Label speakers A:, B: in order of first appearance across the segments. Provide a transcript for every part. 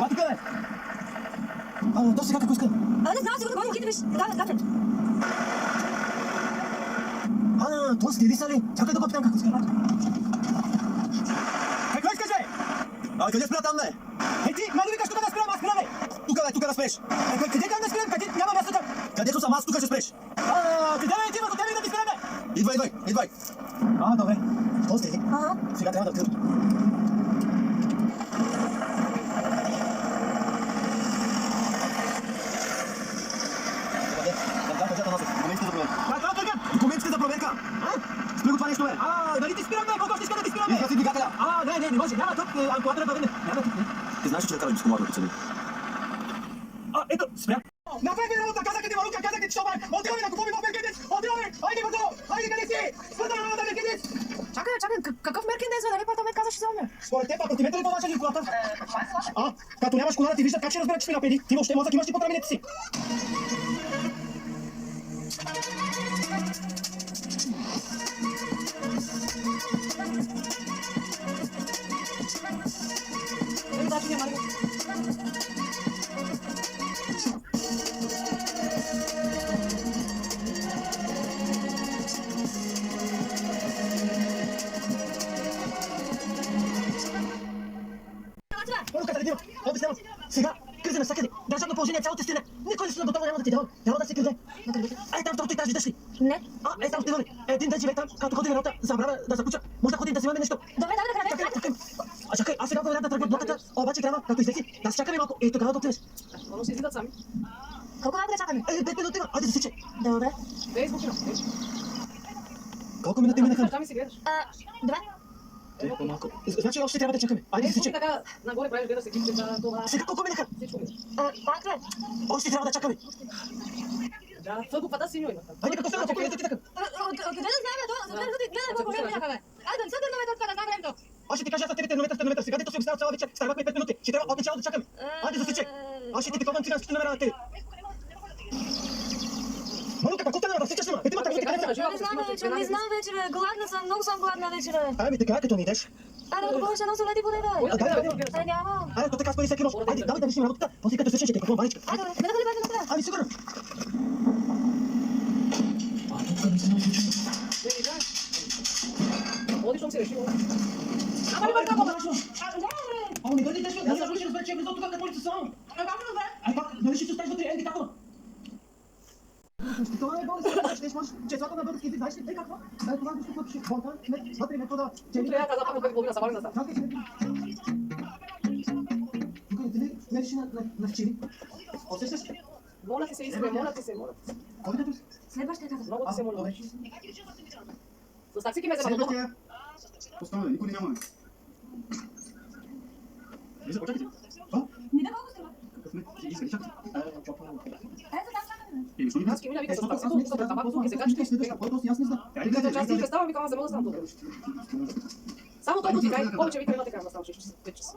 A: А тук е! То сега какво иска?
B: Не знам, сигурно ходим, виж. Да.
A: То следи са ли? Чакай да го питам какво иска. Какво искаш, бе? Къде спира там, бе? Ти, нали викаш тук да спирам, аз спирам, бе? Тук да спреш. Къде там да спирам? Къде няма място там? Където съм аз, тук ще спреш. Къде, бе, ти, до тебе да ти спирам, бе? Идвай. Добре. То следи. Сега трябва да отида. Документите за проверка! Спри го това нещо, бе! Дали ти спирам, бе? Колко ще иска да ти спирам, бе? Изгаси двигателя! Не може! Няма тук! Амплуатора да върне! Няма тук! Ти знаеш, че да караш бискоматор по цели? Ето! Спря! Направи работа! Казах ти, Марука! Казах ти, че това е! Отиваме на купови в Меркендец! Отиваме! Айде, бързо! Айде, къде си? Свъртаме работа, Меркендец!
B: Чакай, какъв Меркендец, бе? Нали апартамент казаш, че вземаме?
A: Според теб, апартаментът ли по-важен или колата? Като нямаш кола да ти виждат, как ще разберат, че сме напеди? Ти въобще мозък имаш ли под раменете си? Обяснявам. Сега, криза навсякъде. Държавно положение, цялата стена. Никой не си на бутона няма да ти дава. Няма да се крие. Там второто етаж, виждаш ли?
B: Не.
A: Там отиваме. Един ден живее там, като ходим работа, забравя да заключа. Може да ходим да вземаме нещо.
B: Добре, да.
A: Чакай, аз сега вариант да тръгват блоката, обаче трябва, като излези, да се чакаме малко и тогава да отидеш.
C: Но си излизат сами.
B: Колко време да чакаме?
A: 5 минути има, айде да засиче.
B: Добре.
C: Фейсбук има.
A: Колко минути минаха?
C: Там и си гледаш.
B: Добре.
A: По-малко. Значи още трябва да чакаме. Айде да засиче.
C: Така, нагоре правиш, гледаш екипчета, това.
A: Сега колко минаха?
C: Всичко мине.
B: Пак ли?
A: Още трябва да чакаме.
C: Да, това буквата синьо има.
A: Айде като сега, колко минути така?
B: Къде да знаем то? Гледай колко време някъде. Айде, сега термометър, да знам времето.
A: Аз ще ти кажа за тебе термометър. Сега дето се обяснява цяла вечер, ставахме 5 минути. Ще трябва от начало да чакаме. Айде засиче. Аз ще ти диктувам циганските номера на тебе. Марука, какво стана? Засичаш ли ма? Ти мата,
B: Не знам вече, бе. Гладна съм, много съм гладна вече, бе.
A: Ами така, като ни идеш.
B: Айде, да купуваш едно солети поне, бе. Няма.
A: То така спари всеки нощ. Айде, давай да решим работата. После като свършим, ще те купувам баничка.
B: Айде, бе. Веднага.
A: Ами сигурно. Тук не се научи.
C: Одиш, он си решил.
A: Не дойде нещо. Аз ще разбера, че е влизал тук, като лица само. Пак, нали ще се оставиш вътре, енди какво? Това е болест, ще можеш числата на български език, знаеш ли? Какво? Това нещо, което ще болта, вътре метода.
C: Утре я каза, пак половина са валина.
A: Чакай, че тук не реши на вчери. Усещаш?
C: Моля ти се, Искре, моля ти се.
A: Кой да
B: Следващия каза.
C: Много ти се моля. С таксики ме взема дома.
D: Поставяме, никой нямаме. Вижте, почакайте.
B: Не да колко сте, бе.
D: Какъв не? Иска, чакайте.
B: Ето там чакаме.
D: Що ни
C: Аз кимиля вика с таксито, тук за табако, се качи.
D: аз не знам.
C: Викате, че аз си представям, викам, аз не мога да стана тук. Само толкова ти кай, повече вика, има така, да става 6 часа.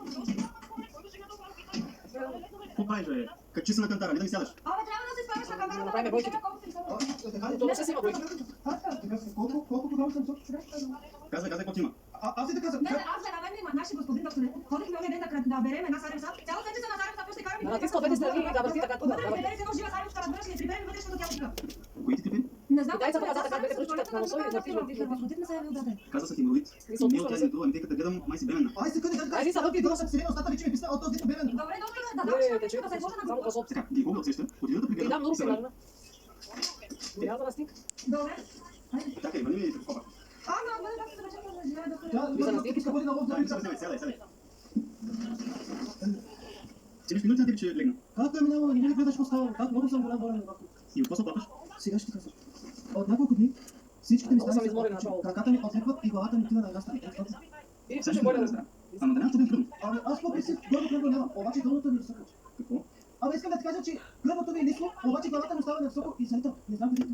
D: Какво правиш, бе? Качи се на кантара, не да ми сядаш.
B: Абе, трябва да се спаваш на камерата.
C: Направим бойките. То не се снима бойки.
A: Колко програми съм сочи човек?
D: Казай, какво ти има.
A: Аз и така съм.
B: Не, аз не наведнем има наши господин докторе. Ходихме оня ден да берем една саревса. Цяла седмица на саревса, после караме.
C: Натискал двете страни и да върти така тук.
B: Вътре прибере се едно жива саревска, разбираш ли, приберем вътрешното тяло.
D: Кои ти типи?
B: Не знам.
C: Дай сега така двете пръчки, на носо и да пишем.
B: Хермафродит се яви отдаде.
D: Каза са хеморроид. Не от тази дума, тъй като гледам, май си бременна.
A: Ай, секунди,
C: Айде, сега
A: ти дома съм селена, остата вече ми писна от този бебен.
B: Добре, доктор, да дам човека да се изложа на
C: Само
B: група.
C: по опция.
D: Така, ги гугъл сеща, отида да
C: И
D: пригледам.
C: дам много се важна. Няма да настиг.
B: Добре.
D: Чакай, върни ми такова.
B: Бъде доктор, да чакам да живее доктор.
A: Да, иска води на лов да
D: Сядай. Ти минути на тебе, че легна.
A: Как е минало, не гледаш какво става? Как много съм голям болен.
D: И от какво се плакаш?
A: Сега ще ти кажа. От няколко дни всичките ми
C: Много съм
A: страни
C: изморен начало.
A: краката ми отлекват и главата ми отива на една страна.
C: И все ще боля да.
D: Ама да нямаш чуден кръвно.
A: Аз по-принцип горно кръвно нямам, обаче долното ми е високо.
D: Какво?
A: Искам да ти кажа, че кръвното ми е ниско, обаче главата ми остава на високо и не знам къде